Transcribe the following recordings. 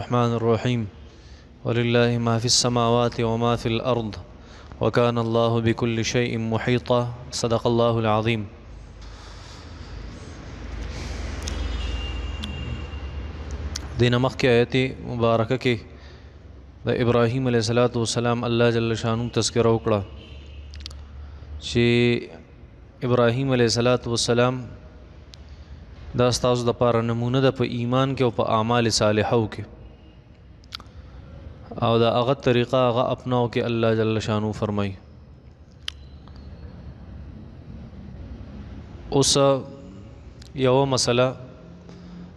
الرحمن الرحيم ولله ما في السماوات وما في الأرض وكان الله بكل شيء محيطا صدق الله العظيم. دین مخ کے آیت مبارکہ کے دا ابراہیم علیہ السلام اللہ جل شانو تذکرہ وکړه چې ابراہیم علیہ السلام دا ستاسو د پاره نمونه ده په ایمان کې او په اعمال صالحو کې او دا هغه طریقه هغه اپناو کې الله جل شانو فرمای. اوس یو مسله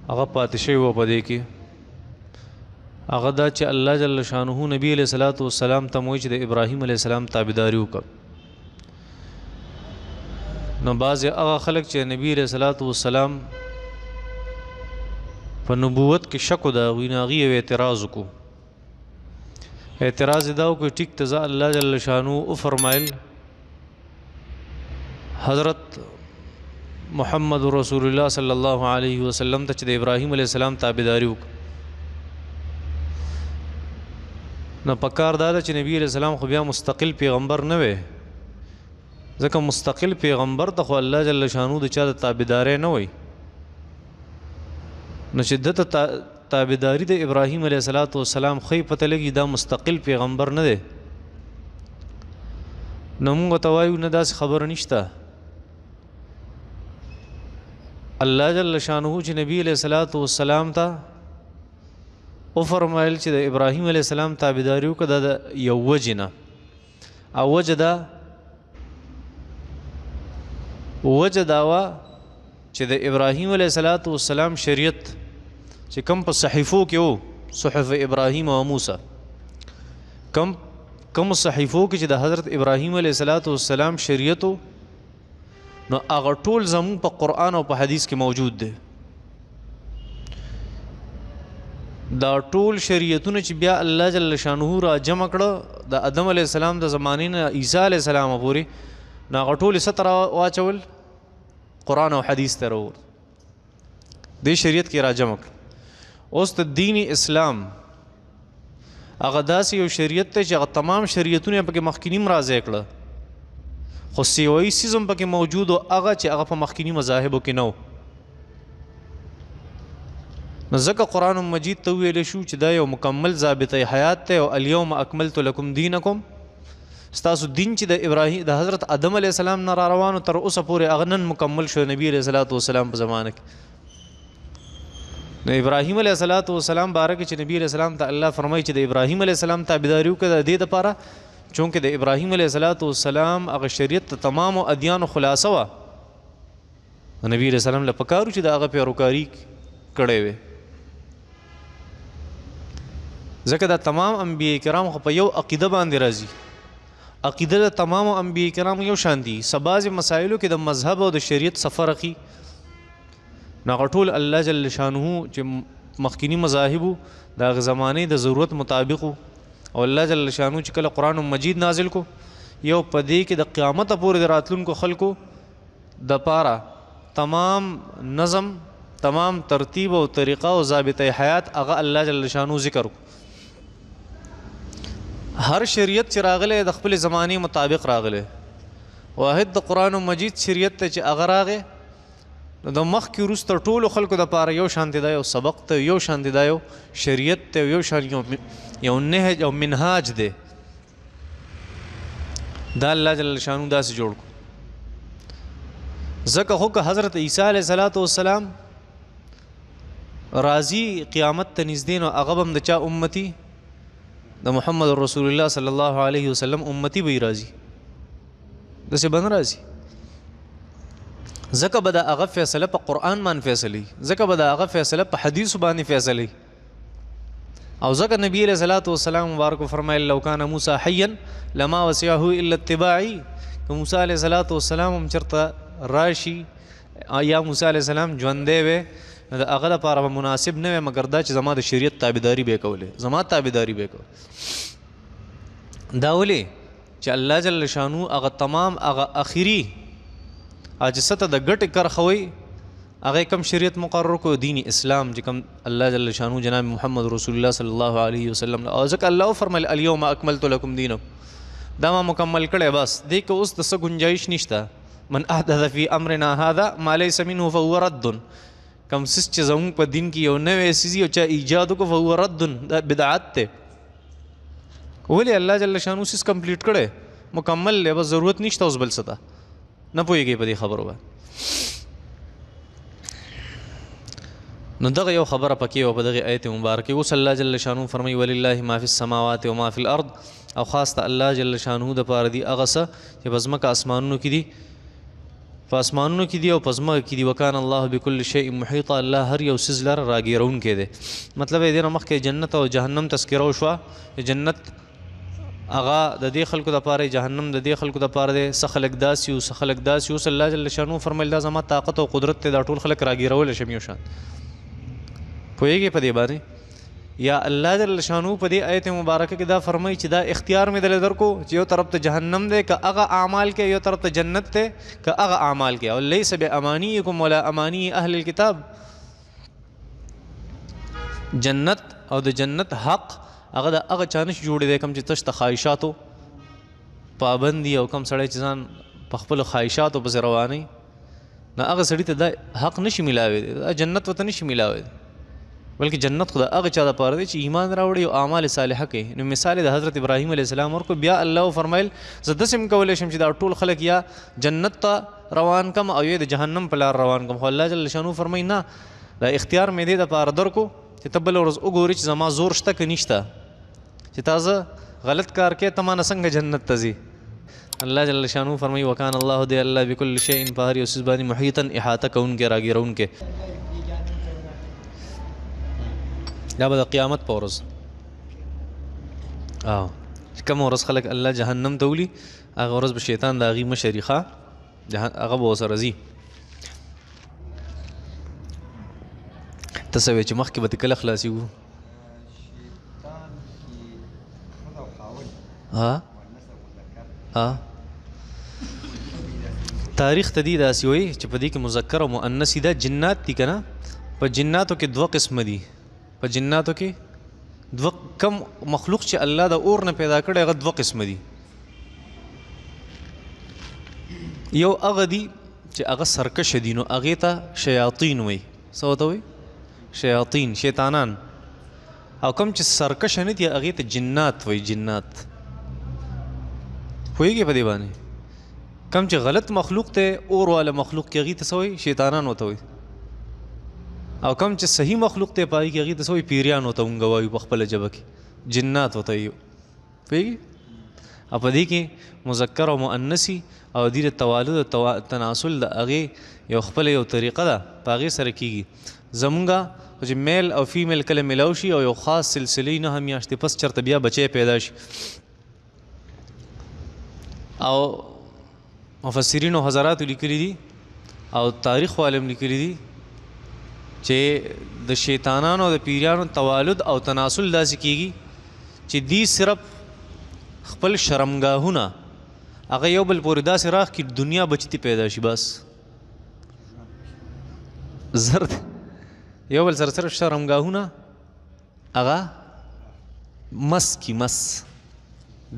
هغه پاتې شوی و په دې کې هغه دا چې الله جل شانو نبی علیہ السلام ته موږ د ابراهیم علیہ السلام تابعداري وکړه. نو بعض هغه خلک چې نبی علیہ السلام په نبوت کې شک دا ویناغي او اعتراض کو اعتراض دا کو ټیک ته الله جل شانو او فرمایل حضرت محمد رسول الله صلی الله علیه وسلم ته د ابراهیم علیہ السلام تابعداري وک. نو پکار دا چې نبی علیہ السلام خو بیا مستقل پیغمبر نه وي ځکه مستقل پیغمبر ته خو الله جل شانو د چا د تابعداري نه وي. نو چې د تابعداري د ابراهیم علیه السلام خی پته لګي دا مستقل پیغمبر نه دی. نو موږ ته وایو نه داسې خبره نشته. الله جل شانه چې نبی علیه السلام ته او فرمایل چې د ابراهیم علیه السلام تابعداري وکړه د یو وجې نه او وجه دا وه چې د ابراهیم علیه السلام شریعت چې کم په صحیفو کې وو صحف ابراهیم او موسی کم صحیفو کې چې د حضرت ابراهیم علیه السلام شریعت نو هغه ټول زمون په قرآن او په حدیث کې موجود دی. دا ټول شریعتونه چې بیا الله جل شانه را جمع کړه د آدم علیه السلام د زمانې نه عیسی علیه السلام پورې نو هغه ټول ستر واچول قرآن او حدیث ته راوړ دې شریعت کې را جمع کړ. اوس د دین اسلام هغه داسې یو شریعت دی چې هغه تمام شریعتونه پکې مخکینی راځي کړه خو سیوایي سیزم پکې موجود او هغه چې هغه په مخکینی مذاهبو کې نه و. نو ځکه قرآن مجید ته ویل شو چې دا یو مکمل ضابطه حیات دی او الیوم اکملت لکم دینکم ستاسو دین چې د حضرت آدم علیه السلام نه را روانو تر اوسه پورې هغه نن مکمل شو نبی علیه السلام په زمانه کې. نو ابراهیم علیه السلام باره کې چې نبی علیه السلام ته الله فرمایي چې د ابراهیم علیه السلام تابعداري وکړه د دې دپاره چونکې د ابراهیم علیه السلام هغه شریعت د تمامو ادیانو خلاصه وه. نبی علیه السلام له پکارو چې د هغه پیروکاري کړی وی ځکه دا تمام انبیاء کرام خو په یو عقیده باندې راځي. عقیده د تمام انبیاء کرام یو شان دي. بعض مسایلو کې د مذهب او د شریعت سفر اخی ناغه ټول الله جل شانه چې مخکینی مذاهب د زمانه د ضرورت مطابق او الله جل شانه چې کله قرآن مجید نازل کو یو پدې کې د قیامت پورې د راتلونکو خلکو د پاره تمام نظم تمام ترتیب او طریقه او ضابطه حیات هغه الله جل شانه ذکر کو. هر شریعت چې راغله د خپل زمانه مطابق راغله. واحد د قرآن مجید شریعت ته چې هغه راغې د مخ کې وروسته ټولو خلکو د پاره یو شان دی یو سبق ته یو شان دی یو شریعت ته یو شان یو نهج او منهاج دی. دا الله جل شانو داسې جوړ کو ځکه خو که حضرت عیسی علیه السلام راځي قیامت ته نږدې نو هغه هم د چا امتی د محمد رسول الله صلی الله علیه وسلم امتی به راځي داسې بن راځي ځکه به د هغه فیصله په قرآن باندې فیصله ځکه به د هغه فیصله په حدیث باندې فیصله او ځکه نبی علیہ السلام مبارک فرمایل لو کان موسی حیا لما وسعه الا اتباعی که موسی علیہ السلام هم چرته راشي یا موسی علیہ السلام ژوندی وی د هغه لپاره مناسب نه وي مګر دا چې زما د شریعت تابعداري به کولې زما تابعداري به کول. دا ولې چې الله جل شانو هغه تمام هغه اخري اجسته د ګټ کرخوي هغه کم شریعت مقرر کو دین اسلام چې کم الله جل شانو جناب محمد رسول الله صلی الله علیه وسلم او ځکه الله فرمایل الیوم اکملت لکم دینکم دا ما مکمل کړی بس دې کې اوس د څه گنجائش نشته من احدث فی امرنا هذا ما ليس منه فهو رد کم سس چې زموږ په دین کې یو نوې سیزي او چا ایجاد کو فهو رد دا بدعت ته ولې الله جل شانو سس کمپلیټ کړي مکمل له بس ضرورت نشته اوس بل څه نه پوهیږي په دې خبرو باندې نو دغه یو خبره پکې او په دغه آیت مبارکه اوس الله جل شانو فرمایي ولله ما فی السماوات و ما فی الارض او خاص ته الله جل شانو د پاره دی هغه څه چې پزمکه اسمانونو کې دي په اسمانونو کې دي او پزمکه کې دي وکانه الله بكل شیء محیط الله هر یو سیز لره راګیرون کې دی مطلب دې نه مخکې جنت او جهنم تذکره وشوه جنت هغه د دې خلکو د پاره جهنم د دې خلکو د پاره د سخلک داسي او سخلک داسي او الله جل شانو فرمایل دا زما طاقت او قدرت ته دا ټول خلک راګیرول شمیو شان پوهیږي په دې باندې یا الله جل شانو په دې آیت مبارکه کې دا فرمایي چې دا اختیار مې دل درکو چې یو طرف ته جهنم دی که هغه اعمال کې یو طرف ته جنت ته که هغه اعمال کې او ليس بامانيكم ولا اماني اهل الكتاب جنت او د جنت حق هغه د هغه چانش جوړې دی کوم چې تش ته خواهشاتو پابندي او کم سړی چې ځان په خپل خواهشاتو پسې رواني نه هغه سړی ته دا حق نشي ملاوي دا جنت وته نشي ملاوي بلکې جنت خدا هغه چا د پاره دی چې ایمان راوړي او اعمال صالحه کوي نو مثال د حضرت ابراهیم علیه السلام ورکو بیا الله فرمایل زه داسې هم کولی شم چې دا ټول خلک یا جنت ته روان کم او یا د جهنم په لار روان کم خو الله جل شانو فرمایي نه دا اختیار مې دی د پاره درکو چې ته بله ورځ وګورې چې زما زور شته که نشته چې تاسو غلط کار کې ته مانه څنګه جنت ته ځي الله جل شانو فرمایي وکان الله دی الله بكل شیء په هر یو څیز باندې محیطا احاطه کوونکی راګیرونکی دا به د قیامت په ورځ چې کوم ورځ خلک الله جهنم ته ولي هغه ورځ به شیطان د هغې مشري هغه به ورسره ځي ته څه وایې چې مخکې به دې کله خلاصېږو تاریخ ته دي داسې وایي چې په دې کې مذکر او مؤنث دا جنات دي که نه په جناتو کې دوه قسمه دي په جناتو کې دوه کم مخلوق چې الله د اور نه پیدا کړی هغه دوه قسمه دي یو هغه دي چې هغه سرکشه دي نو هغې ته شیاطین وایي څه ورته وایي شیاطین شیطانان او کم چې سرکشه نه دي هغې ته جنات وایي جنات پوهېږې په دې باندې کم چې غلط مخلوق ته اور والا مخلوق کې هغې ته څه وایي شیطانان ورته وایي او کم چې صحیح مخلوق ته پای کې هغې ته څه وایي پیریان ورته مونږ وایو په خپله ژبه کې جنات ورته وایي پوهېږي او په دې کې مذکر او مؤنثي او دې د توالد تناسل د هغې یو خپله یو طریقه ده په هغې سره کېږي زمونږ چې میل او فیمیل کله ملاو شي او یو خاص سلسلې نه میاشتې پس چېرته بیا بچی پیدا شي او مفسرینو حضراتو لیکلي دي او تاریخ والم لیکلي دي چې د شیطانانو او د پیریانو توالد او تناسل داسې کېږي چې دی صرف خپل شرمګاهونه هغه یو بل پورې داسې راخ کې دنیا بچتی پیدا شي بس زرد یو بل سره صرف شرمګاهونه هغه مس کی مس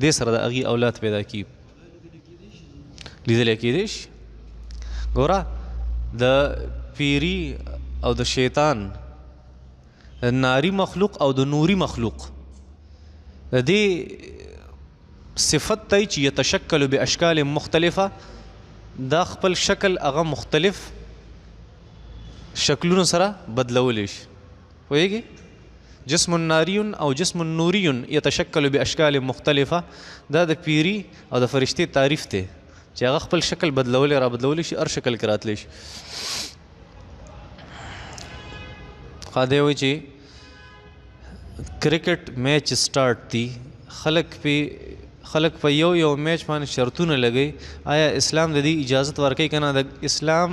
دې سره د هغې اولاد پیدا کېږي لیدلی کېدی شي ګوره د پیری او د شیطان ناری مخلوق او د نوري مخلوق د دې صفت ته چې یتشکل باشکال مختلفه دا خپل شکل هغه مختلف شکلونو سره بدلولی شي پوهېږي جسم ناری او جسم نوری یتشکل باشکال مختلفه دا د پیری او د فرشتې تعریف دی چې هغه خپل شکل بدلولی را بدلولی شي هر شکل کې راتلی شي خاده وي چې کرکټ میچ سٹارټ دي خلک په یو میچ باندې شرطونه لګي آیا اسلام د دې اجازت ورکوي که نه د اسلام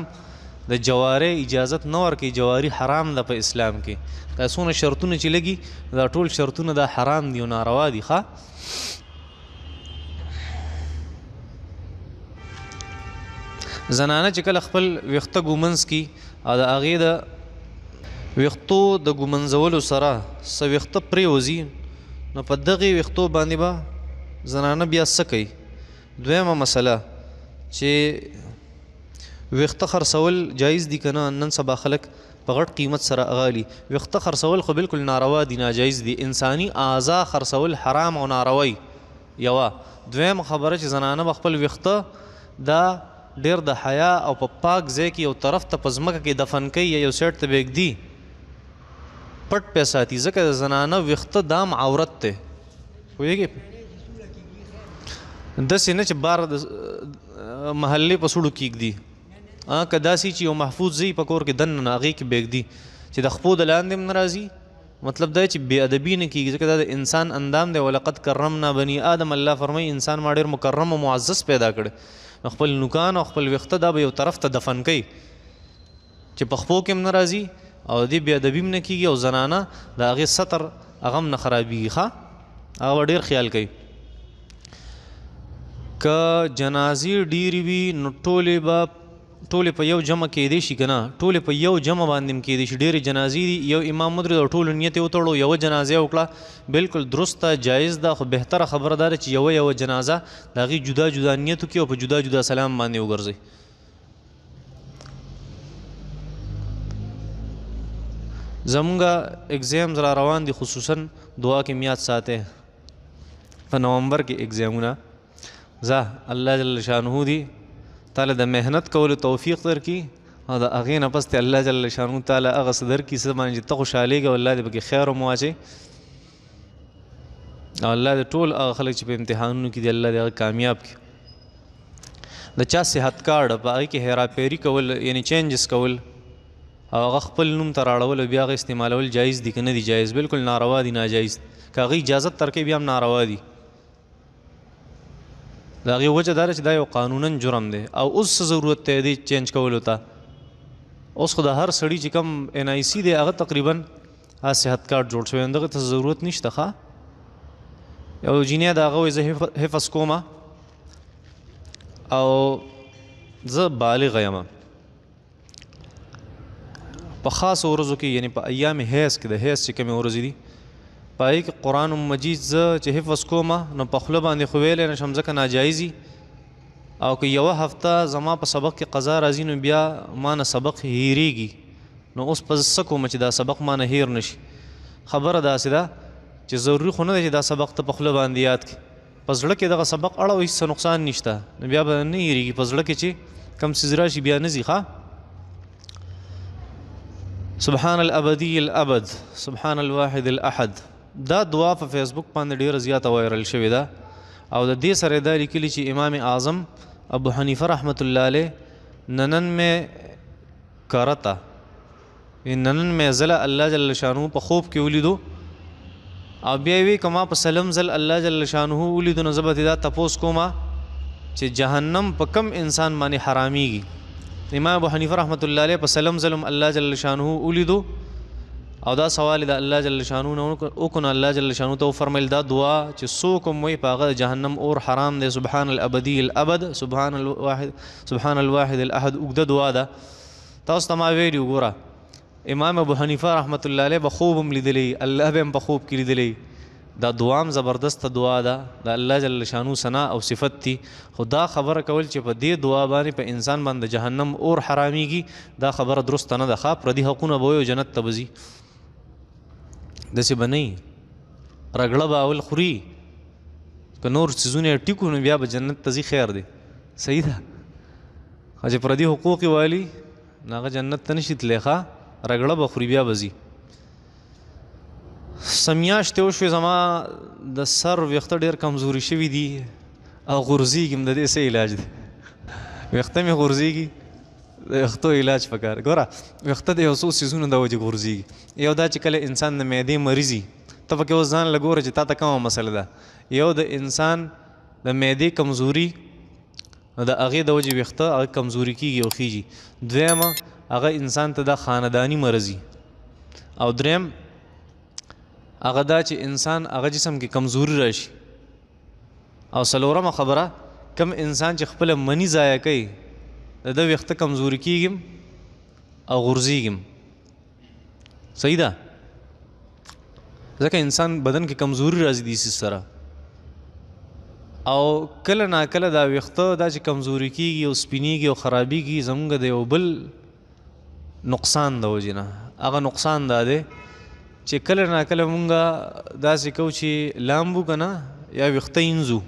د جواري اجازت نه ورکوي جواري حرام ده په اسلام کې دا څونه شرطونه چې لګي دا ټول شرطونه دا حرام دي او ناروا دي ښه زنانه چې کله خپل ویښته ږمنځ کي او د هغې د ویښتو د ږمنځولو سره څه ویښته پرېوځي نو په دغې ویښتو باندې به زنانه بیا څه کوي. دویمه مسله چې ویښته خرڅول جایز دي که نه. نن سبا خلک په غټ قیمت سره اغالي. ویښته خرڅول خو بالکل ناروا دي، ناجایز دي. انساني اعضا خرڅول حرام او ناروی یوه. دویم خبره چې زنانه به خپل ویښته دا ډېر د حیا او په پاک ځای کې یو طرف ته په ځمکه کې دفن کوي یا یو سایډ ته به ږدي، پټ پې ساتي، ځکه د زنانه ویښته دام عورت دی. پوهېږې داسې نه چې بار د محلې په سوړو کې ږدي، که داسې چې یو محفوظ ځای په کور کې دننه هغې کې به ږدي چې د خپو د لاندې هم نه راځي. مطلب دا چې بې ادبي نه کېږي، ځکه دا د انسان اندام دی. ولقد کرمنا بني آدم، الله فرمایي انسان ما ډېر مکرم او معزز پیدا کړی. خپل نوکان او خپل ویښته دا به یو طرف ته دفن کوي چې په خپو کې هم نه راځي او دې بې ادبي هم نه کېږي او زنانه د هغې ستر هغه هم نه خرابېږي. ښه هغه به ډېر خیال کوي. که جنازې ډېرې وي نو ټولې په یو جمع کېدی شي که نه؟ ټولې په یو جمع باندې هم کېدی شي. ډېرې جنازې دي، یو امام مدرد او ټولو نیت یې وتړو، یوه جنازه وکړه، بالکل درست ده، جایز ده. خو بهتره خبره دا ده چې یوه جنازه د هغې جدا جدا نیت وکړي او په جدا جدا سلام باندې وګرځئ. زمونږ اگزامز را روان دي، خصوصا دعا کې میاد ساتئ. په نومبر کې اگزامونه ځه، الله جل شانه دی تعالی د محنت کولو توفیق درکړي او د هغې نه پس ته الله جل شانه تعالی هغه څه درکړي څه باندې چې ته خوشحالېږې او الله دې پکې خیر هم واچوي او الله دې ټول هغه خلک چې په امتحانونو کې دي الله دې هغه کامیاب کړي. د چا صحت کارډ په هغې کې هیراپیري کول یعنی چینجز کول او هغه خپل نوم ته راړول او بیا هغه استعمالول جایز دي که نه دي جایز؟ بالکل ناروا دي، ناجایز. که هغې اجازت درکوي بیا هم ناروا دي. د هغې وجه دا ده چې دا یو قانونا جرم دی. او اوس څه ضرورت دی دې چینج کولو ته؟ اوس خو د هر سړي چې کم NIC دی هغه تقریبا صحت کارډ جوړ شوی، دغه ته ضرورت نشته. ښه یو جینیا د هغه وایي زه حفظ کومه او زه بالغ یم په خاصو ورځو کې، یعنی په ایام حیض کې، د حیض چې کومې ورځې دي په هغې کې قرآن مجید زه چې حفظ کومه نو په خوله باندې خو ویلی نه شم ځکه ناجایزي. او که یوه هفته زما په سبق کې قضا راځي نو بیا ما نه سبق هیریږي، نو اوس په څه کومه چې دا سبق ما نه هیر نشي؟ خبره داسې ده چې ضروري خو نه دی چې دا سبق ته په خوله باندې یاد کړي، په زړه کې دغه سبق اړه هېڅ نقصان نشته، نو بیا به نه هیریږي. په زړه کې چې کم څیز راشي بیا نه ځي. ښه سبحان الابدی الابد سبحان الواحد الاحد، دا دعا په فیسبوک باندې ډېره زیاته وایرل شوې ده او د دې سره دا لیکلي چې امام اعظم ابو حنیفه رحمت الله علیه ننن میں کرتا، ننن میں زله الله جل شانه په خوب کې ولیدو او بیا وی کما په سلم زل الله جل شانه ولیدو نو زبته دا تپوس کومه چې جهنم په کم انسان باندې حراميږي. امام ابو حنیفه رحمت الله علیه په سلم زلم الله جل شانه ولیدو او دا سوال د الله جل شانه نو وکړو. الله جل شانه ته فرمایل دا دعا چې څوک هم وایي په هغه جهنم اور حرام دی. سبحان الابدی الابد سبحان الواحد الاحد، اوږده دعا ده. تاسو ته ما ویلي وګوره امام ابو حنیفه رحمت الله علیه به خوب هم لیدلی، الله به هم په خوب کې لیدلی. دا دعا هم زبردسته دعا ده، د الله جل شانه ثنا او صفت دي. خو دا خبره کول چې په دې دعا باندې په انسان باندې جهنم اور حراميږي دا خبره درسته نه ده. ښه پردي حقونه به وایي جنت ته به ځي، داسې به نه وي. رګړه به اول خوري که نور څیزونه یې ټیکو نو بیا به جنت ته ځي، خیر دی، صحیح ده. خو چې پردي حقوق یې والي نو هغه جنت ته نشي تللی. ښه رګړه به خوري بیا به ځي. سمیاشتې وشوې زما د سر ویښته ډېر کمزوري شوي دي او غورځېږي م، د دې څه علاج دی؟ ویښته مې غورځېږي، د ویښتو علاج پکار. ګوره ویښته د یو څو څیزونو د وجې غورځېږي. یو دا چې کله انسان د معدې مریض وي، ته پکې اوس ځان له ګوره چې تا ته کومه مسله ده. یو د انسان د معدې کمزوري نو د هغې د وجې ویښته هغه کمزوري کېږي او خیږي. دویمه هغه انسان ته دا خانداني مرض وي. او دریم هغه دا چې انسان هغه جسم کې کمزوري راشي. او څلورمه خبره کم انسان چې خپله مني ضایع کوي د ده ویښته کمزوري کېږي او غورځېږم. صحیح ده. ځکه انسان بدن کې کمزوري راځي دې سیز سره، او کله ناکله دا ویښته دا چې کمزوري کېږي او سپینېږي او خرابېږي زمونږ د یو بل نقصان د وجې نه. هغه نقصان دا دی چې کله ناکله مونږ داسې کوو چې لامبو که نه یا ویښته اینځو،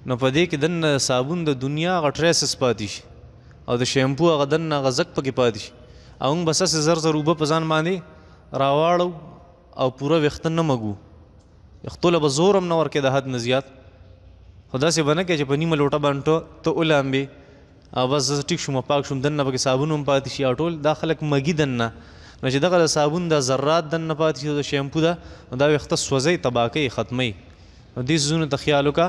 نو په دې کې دننه صابون د دنیا هغه ټریسس پاتې شي او د شیمپو هغه دننه هغه زک پکې پاتې شي، او موږ بس هسې زر زر اوبه په ځان باندې راواړو او پوره ویښته نه مږو. ویښتو له به زور هم نه ورکې د حد نه زیات، خو داسې به نه کوې چې په نیمه لوټه باندې ته ولامبې او بس زه ټیک شوم پاک شوم، دننه پکې صابون هم پاتې شي او ټول دا خلک مږي دننه. نو چې دغه د صابون دا ذرات دننه پاتې شي او د شیمپو ده، نو دا ویښته سوځوي، تباه کوي، ختموي. نو دې څیزونو ته خیال وکړه.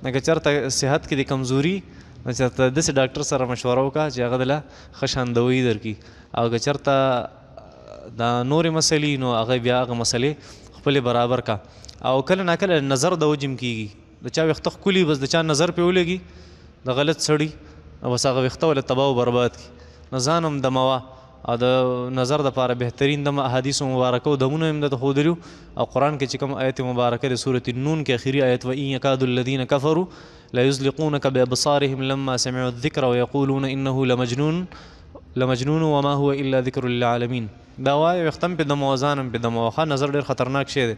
که چېرته صحت کې د کمزوري، نو چېرته داسې ډاکټر سره مشوره وکړه چې هغه دله ښه شان دوایي درکړي، او که چېرته دا نورې مسلې نو هغه بیا هغه مسلې خپلې برابر کا. او کله ناکله نظر د وجم کېږي، د چا ویښته ښکلي بس د چا نظر پرې ولګي د غلط سړي، او بس هغه ویښته ولا تباه و برباد کړي. نو ځان هم دموه، او د نظر دپاره بهترین دم احادیثو مبارکه او دمونه هم درته ښودلي، او قرآن کې چې کوم آیت مبارکه د سورة النون کې اخري آیت وإن یکاد الذین کفروا لیزلقونک بأبصارهم لما سمعوا الذکر ویقولون انه لمجنون وما هو الا ذکر للعالمین. دا وایي ویښته هم پې دموه، ځان هم پې دموه. ښه نظر ډېر خطرناک شی دی.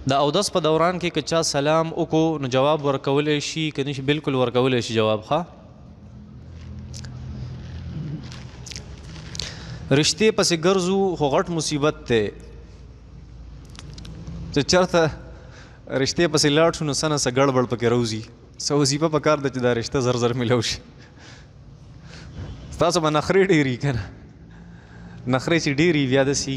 د اودس په دوران کې که چا سلام وکړو نو جواب ورکولی شي، که نه شي بلکل ورکولی شي جواب. ښه رشتې پسې ګرځو خو غټ مصیبت دی. چې چېرته رشتې پسې لاړ شو نو څه نه څه ګړبړ پکې روځي. څه وظیفه پکار ده چې دا رشته زر زر میلاو شي. ستاسو به نخرې ډېرې که نه، نخرې چې ډېرې بیا داسې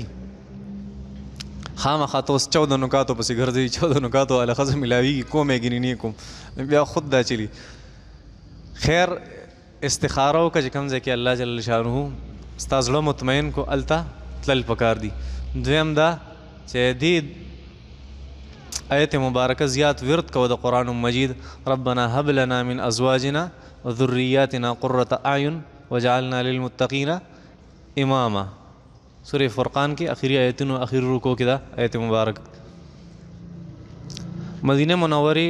خامخا ته اوس 14 نکاتو پسې ګرځوي، 14 نکاتو والا ښځه میلاویږي، کوم یې ګینې نه کوم، بیا خود دا چلي. خیر استخاره وکړه چې کوم ځای کې الله جل شانه ستا زړه مطمئن کو هلته تلل پکار دي. دویم دا چې دې آیت مبارکه زیات ورد کوه د قرآن مجید. ربنا هب لنا من ازواجنا وذریاتنا قرة اعین وجعلنا للمتقین اماما. سورہ فرقان کې اخری آیتونو اخری رکو کې دا آیت مبارک. مدینه منورې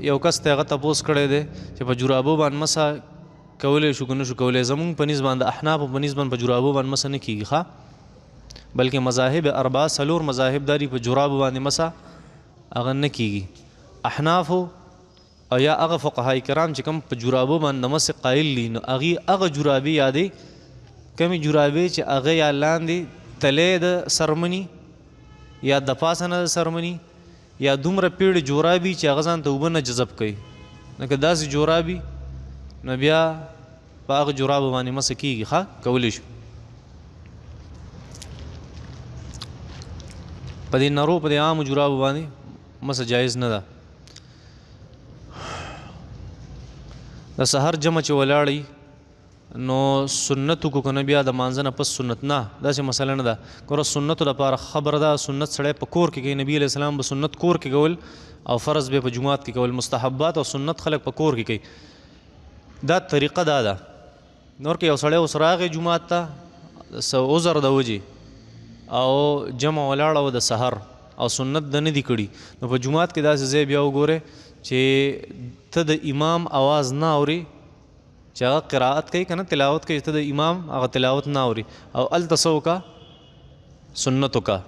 یو کس ته هغه تپوس کړی دی چې په جرابو باندې مسه کولی شو که نه شو کولی. زمونږ په نسبت باندې احنافو په نسبت په جرابو باندې مسه نه کېږي، ښه، بلکې مذاهب اربعه 4 مذاهب داري په جرابو باندې مسه هغه نه کېږي. احنافو او یا هغه فقهای کرام چې کوم په جرابو باندې مسه قایل دي، نو هغه جرابې یادې کمې جرابې چې هغه یا لاندې تلې د سرمني یا د پاسه نه د سرمني یا دومره پیړې جورابي چې هغه ځان ته اوبه نه جذب کوي. لکه داسې جورابي نو بیا په هغه جرابو باندې مسه کېږي، ښه کولی شو. په دې نرو په دې عامو جرابو باندې مسه جایز نه ده. د سحر جمع چې ولاړی نو سنتو کو کنه بیا د مانځه نه پس سنت نه، داسې مسله نه ده. ګوره سنتو دپاره خبره ده، سنت سړی په کور کې کوي. نبي علیه السلام به سنت کور کې کول او فرض به په جماعت کې کول. مستحبات او سنت خلک په کور کې کوي. دا طریقه دا ده. نور کې یو سړی اوس راغی جماعت ته څه عذر د وجې او جمع ولاړه و د سحر او سنت د نه دي کړي، نو په جماعت کې داسې ځای بیا وګورې چې ته د امام آواز نه اوري چې هغه قرائت کوي که نه تلاوت کوي، ته د امام هغه تلاوت نه اوري او هلته څه وکړه سنت وکړه.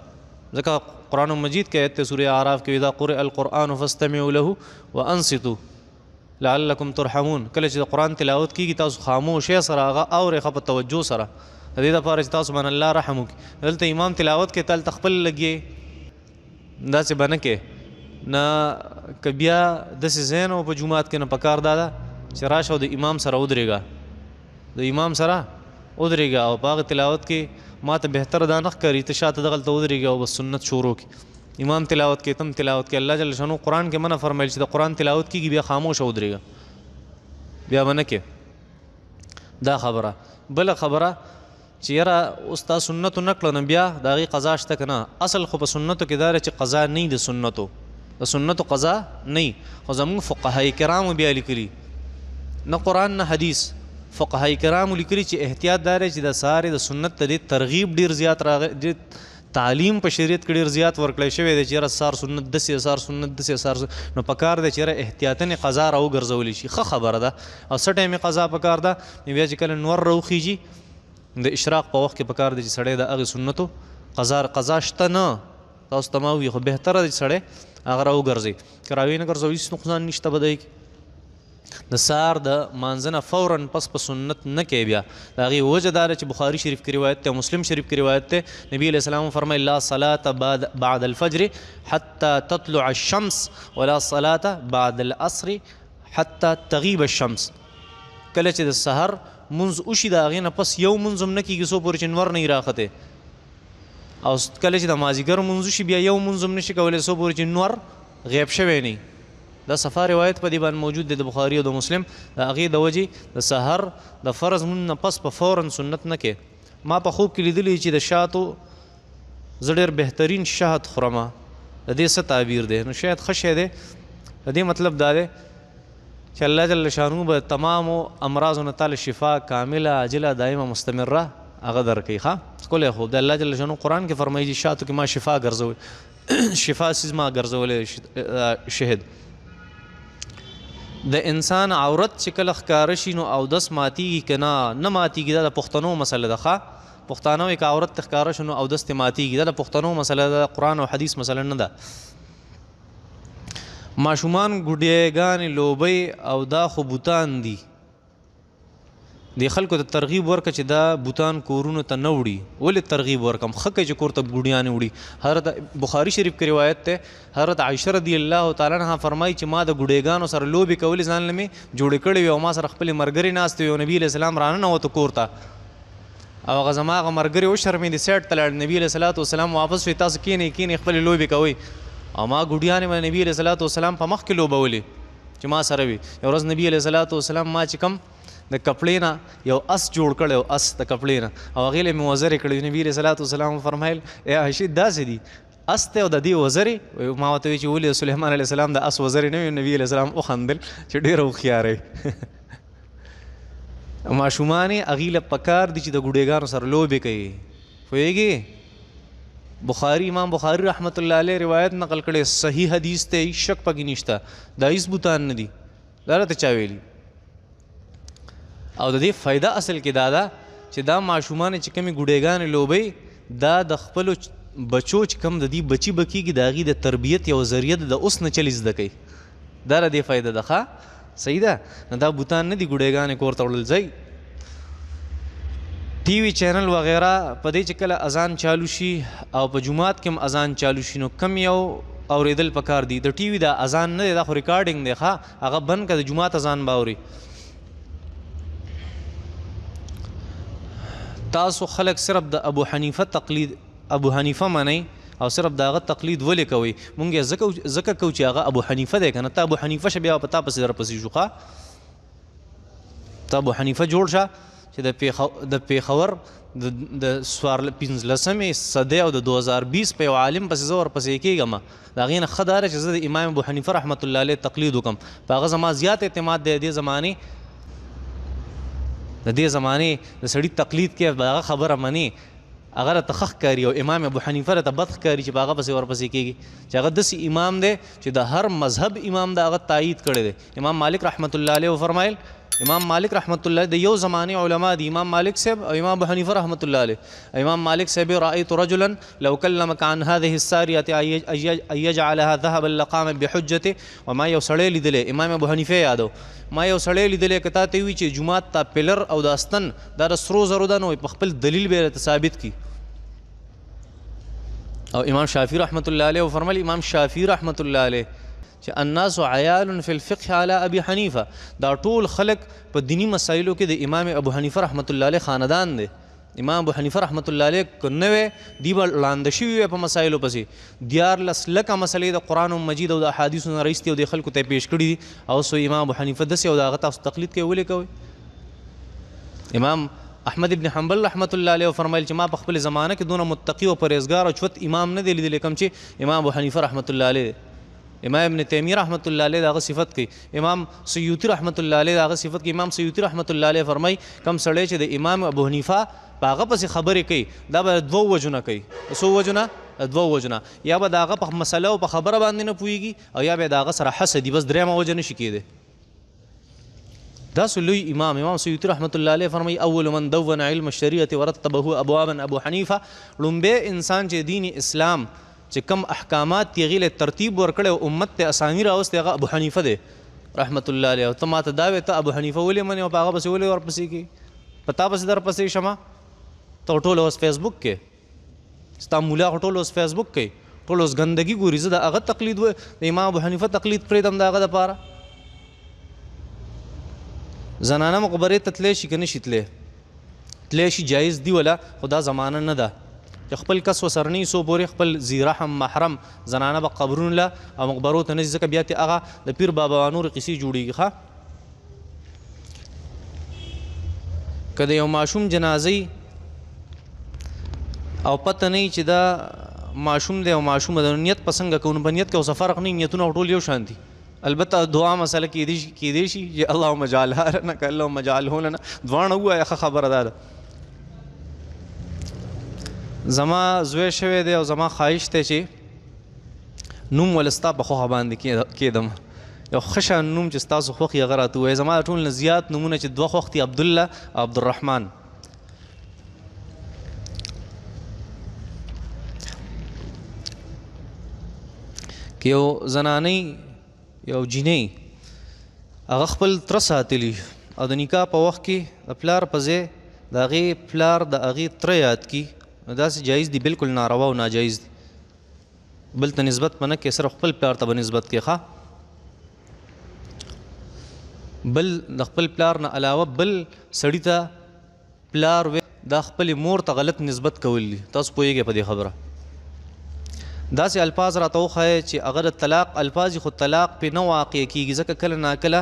ځکه قرآن مجید کې آیت سورہ اعراف کې اذا قرئ القرآن فاستمعوا له وانصتوا لعلکم ترحمون. کله چې د قرآن تلاوت کېږي تاسو خاموشۍ سره هغه اورئ، ښه په توجه سره، د دې دپاره چې تاسو باندې الله رحم وکړي. دلته امام تلاوت کوي ته هلته خپل لګې داسې به نه کې نه. که بیا داسې ځای نه و په جومات کې، نه پکار دا ده چې راشه او د امام سره ودرېږه، د امام سره ودرېږه او په هغه تلاوت کې ما ته بهتر دا نه ښکاري ته شاته دغلته ودرېږه او بس سنت شروع کړي. امام تلاوت کې تم تلاوت کې. الله جل شانو قرآن کې منع فرمایل چې د قرآن تلاوت کېږي بیا خاموشه ودرېږه، بیا به نه کې. دا خبره. بله خبره چې یاره اوس تا سنتو نه کړه نو بیا د هغې قضا شته که نه. اصل خو په سنتو کې دا چې قضا نه وي، د سنتو قضا نه وي. خو زمونږ فقهای کرامو بیا لیکلي نه قرآن نه حدیث فقهای کرامو لیکلي چې احتیاط دا دی چې د سهار د سنت ته د ترغیب ډېر زیات راغی، تعلیم په شریعت کې ډېر زیات ورکړی شوی دی چې یاره سهار سنت داسې سهار سنت داسې سهار نو پکار دی چې یاره احتیاطن قضا راوګرځولی شي. ښه خبره ده او څه ټایم قضا پکار ده. بیا چې کله نور راوخیږي د اشراق په وخت کې پکار دی چې سړی د هغې سنتو قضا شته نه، تاسو ته ما ووایي خو بهتره دی چې سړی هغه راوګرځوي. که راویې نه ګرځوي هېڅ نقصان نشته به دی کې. د سهار د مانځه نه فوراً پس په سنت نه کوي. بیا د هغې وجه دا ده چې بخاري شریف کې روایت دی، مسلم شریف کې روایت دی. نبي علیه السلام فرمایي لا صلاة بعد الفجر حتى تطلع الشمس ولا صلاة بعد العصر حتى تغیب الشمس. کله چې د سحر منځ وشي د هغې نه پس یو منځ هم نه کېږي څو پورې چې نور نه وي راختې، او کله چې د مازدیګر منځ وشي بیا یو منځ هم نشي کولی څو پورې چې نور غیب شوی نه. دا صفا روایت په دې باندې موجود دی د بخاري او د مسلم. د هغې د وجې د سحر د فرض مونځ نه پس په فوراً سنت نه کې. ما په خوب کې لیدلی چې د شاتو زه ډېر بهترین شهد خورمه. د دې څه تعبیر دی؟ نو شاید ښه شی دی. د دې مطلب دا دی چې الله جل شانو به تمامو امراضو نه تعالی شفا کامله عاجله دائمه مستمره هغه درکوي. ښه ښکلی خوب دی. الله جل شانو قرآن کې فرمایي چې شاتو کې ما شفا ګرځوي شفا سیز ما ګرځولی شهد. د انسان عورت چې کله ښکاره شي نو اودس ماتیږي که نه ماتیږي. دا د پښتنو مسله ده. ښه پښتانه وایي که عورت ته ښکاره شو نو اودس ته ماتیږي. دا د پښتنو مسله ده، قرآن او حدیث مسله نه ده. ماشومان ګوډیګانې لوبۍ او دا خو بوتان دي. د خلکو ته ترغیب ورکړه چې دا بوتان کورونو ته نه وړي. ولې ترغیب ورکړم؟ ښه کوي چې کور ته ګوډیانې وړي. حضرت بخاري شریف کې روایت دی، حضرت عایشه رضی الله تعالی عنها فرمایي چې ما د ګوډیګانو سره لوبې کولې ځان له مې جوړې کړې وې او ما سره خپلې ملګرې ناستې وې او نبي علیه السلام راننوتو کور ته او هغه زما هغه ملګرې وشرمېدې سایډ ته لاړ. نبي علیه الصلاة والسلام واپس شوې تاسو کښېنئ خپلې لوبې کوئ او ما ګوډیانې به نبي علیه الصلاة والسلام په مخ کې لوبولې چې ما سره وي. یو ورځ نبي علیه الصلاة والسلام ما چې کوم د کپړې نه یو اس جوړ کړی او اس د کپړې نه او هغې له مې وزرې کړې. نبي علیه الصلاة والسلام فرمایل ای عایشې داسې دي اس ته او د دې وزرې. ما ورته وایي چې ولې سلیمان علیه السلام د اس وزرې نه وي؟ نبي علیه السلام وخندل چې ډېره هوښیاره یې. ماشومان یې هغې له پکار دي چې د ګوډېګانو سره لوبې کوي. پوهېږي بخاري امام بخاري رحمت الله علیه روایت نقل کړی، صحیح حدیث ته شک پکې نشته. دا هېڅ بوتان نه دي. دا راته چا ویلي؟ او د دې فایده اصل کې دا ده چې دا ماشومان چې کومې ګوډېګانې لوبۍ دا د خپلو بچو چې کوم د دې بچي بکېږي د هغې د تربیت یو ذریعه ده. د اوس نه چلې زده کوي. دا د دې فایده ده. ښه صحیح ده. نو دا بوتان نه دي ګوډېګانې کور ته وړل ځئ. ټي وي چینل وغیره په دې چې کله اذان چالو شي او په جومات کې هم اذان چالو شي نو کم یو اورېدل پکار دي. د ټي وي دا اذان نه دی، دا خو ریکارډینګ دی. ښه هغه بند کړه، د جومات اذان به اوري. تاسو خلک صرف د ابو حنیفه تقلید ابو حنیفه منئ او صرف د هغه تقلید ولې کوئ؟ مونږ یې ځکه کوو چې هغه ابو حنیفه دی که نه. ته ابو حنیفه شه بیا په تا پسې درپسې شو. ښه ته ابو حنیفه جوړ شه چې د پېښور د 15مې صدۍ او د 2020 په یو عالم پسې زه ورپسې کېږم. د هغې نه ښه دا ده چې زه د امام ابو حنیفه رحمت الله علیه تقلید وکړم. په هغه زما زیات اعتماد دی. د دې زمانې د سړي تقلید کې هغه خبره مني، هغه راته ښه ښکاري او امام ابو حنیفه راته بد ښکاري چې په هغه پسې ورپسې کېږي چې هغه داسې امام دی چې د هر مذهب امام د هغه تایید کړی دی. امام مالک رحمت الله علیه وفرمایل، امام مالک رحمت الله د یو زمانې علما دي، امام مالک صاحب او امام ابو حنیفه رحمت الله علیه. امام مالک صاحب رأیت رجلا لو کلمک عن هذه الساریة ان یجعلها ذهبا لقام بحجته. وما یو سړی لیدلی، امام ابو حنیفه یادو، ما یو سړی لیدلی که تا ته وي چې جومات ته پلر او د استن دا د سرو زرو ده نو په خپل دلیل به یې ثابت کړي. او امام شافعي رحمت الله علیه وفرمایل، امام شافعي رحمت الله علیه چې الناس عیال فی الفقه علی ابي حنیفه، دا ټول خلق په دینی مسایلو کې د امام ابو حنیفه رحمت الله علیه خاندان دی. امام ابو حنیفه رحمت الله علیه که نه وی دی به ړانده شوي وی په مسایلو پسې. 14 لکه مسلې د قرآن مجید او د احادیثو نه رایستې او د خلکو ته یې پیش کړي دي او سو امام ابو حنیفه داسې او د هغه تاسو تقلید کوئ. ولې کوئ؟ امام احمد ابن حنبل رحمت الله علیه فرمایل چې ما په خپل زمانه کې دونه متقي او پرهیزګار او چوت امام نه دی لیدلی کوم چې امام ابو حنیفه رحمت الله علیه. امام ابن تیمیہ رحمۃ اللہ علیہ داغه صفت کوي. امام سیوطی رحمۃ اللہ علیہ داغه صفت کوي. امام سیوطی رحمۃ اللہ علیہ فرمای کم سړی چې د امام ابو حنیفه په هغه پسې خبرې کوي دا به دوه وجونه کوي. څو وجونه؟ دوه وجونه. یا به داغه په مسله او په خبره باندې نه پوهیږي او یا به داغه سره حسدي بس درېمه وجه نشي کېدی. دا لوی امام سیوطی رحمۃ اللہ علیہ فرمای اول من دون علم الشریعه ورتبه ابوابا ابو حنیفه. لومبه انسان چې دین اسلام چې کم احکامات تیغی له ترتیب ورکړي امت ته اسانی راوستي هغه ابو حنیفه دی رحمت الله علیه. ته ماته دا وې ته ابو حنیفه ولې منې او په هغه پسې ولې ورپسې کې پتا پسې در پسې شمه ته ټول اوس فیسبوک کې ستا مولا ټول اوس فیسبوک کې ټول اوس ګندګي ګوري. زه د هغه تقلید و د امام ابو حنیفه تقلید پرېږدم د هغه دپاره. زنانه مقبرې ته تللی شي که نه شي تللی شي جایز دی ولا خو دا زمانه نه ده چې خپل کس وسرنی سو پورې خپل ذی رحم محرم زنانه به قبرونو له او مقبرو ته نه ځي ځکه بیا ترې هغه د پیر بابا نور قصې جوړېږي. ښه که د یو ماشوم جنازې او پته نه چې دا ماشوم دی او ماشومه د نیت په څنګه کوو نو په نیت کې اوس فرق نه نیتونه ټول یو شان دي. البته دعا مسله کېدی شي چې اللهم اجعلها لنا که اللهم اجعله لنا دواړه ووایه ښه خبره دا ده. زما زوی شوی دی او زما خواهش دی چې نوم ول ستا په خوښه باندې کېدم یو ښه شان نوم چې ستاسو خوښ یې هغه راته ووایي. زما د ټول نه زیات نومونه چې دوه خوښ دي عبدالله او عبدالرحمن. که یو زنانۍ یو جینۍ هغه خپل تره ساتلي او د نکاح په وخت کې د پلار په ځای د هغې پلار د هغې تره یاد کړي نو داسې جایز دي بالکل ناروا او ناجایز دي. بل ته نسبت به نه کوې صرف خپل پلار ته به نسبت کوې. ښه بل د خپل پلار نه علاوه بل سړي ته پلار دا خپلې مور ته غلط نسبت کول دي. تاسو پوهېږئ په دې خبره. داسې الفاظ راته وښایه چې هغه د طلاق الفاظ خو طلاق پې نه واقع کېږي ځکه کله ناکله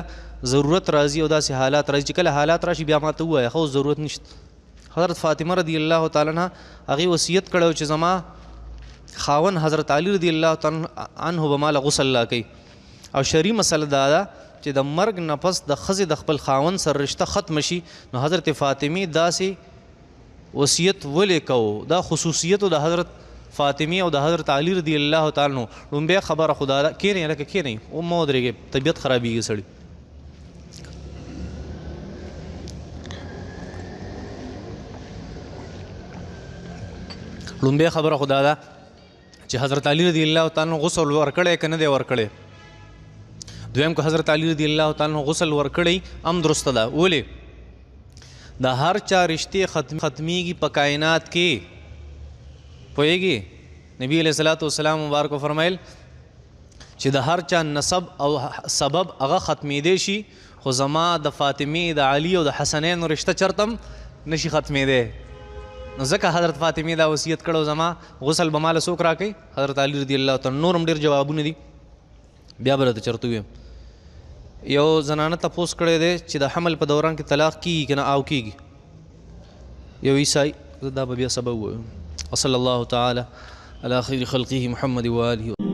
ضرورت راځي او داسې حالات راځي چې کله حالات راشي بیا ماته ووایه ښه ضرورت نشته. حضرت فاطمه رضی الله تعالی عنها هغې وصیت کړی چې زما خاون حضرت علی رضی الله تعالی عنه به ماله غسل لا کوي او شرعي مسله دا ده چې د مرګ نه پس د ښځې د خپل خاون سره رشته ختم شي نو حضرت فاطمې داسې وصیت ولې کوو. دا خصوصیتو د حضرت فاطمه او د حضرت علی رضی الله تعالی عنه. لومبۍ خبره خدا ده کښېنئ لکه کښېنئ او مه ودرېږئ طبیعت خرابېږي سړي. لومبۍ خبره خدا ده چې حضرت علی رضی الله تعالی عنه غسل ورکړی که نه دی ورکړی. دویم که حضرت علی رضی الله تعالی عنه غسل ورکړی هم درسته ده. ولې د هر چا رشتې ختمیږي په کائنات کې پوهېږي. نبی علیہ الصلوۃ والسلام مبارک فرمایل چې د هر چا نسب او سبب هغه ختمېدی شي خو زما د فاطمې د علي او د حسنینو رشته چرته هم نشي ختمېدی. نو ځکه حضرت فاطمې دا وصیت کړی زما غسل به ماله څوک راکوي حضرت علي رضی الله تعالی. نور هم ډېر جوابونه دي بیا به راته چرته ویم. یو زنانه تپوس کړی دی چې د حمل په دوران کې طلاق کېږي که نه او کېږي. یو عیسائی دا به بیا سبب ووایم. وصلی الله تعالی علی خیر خلقه محمد و آله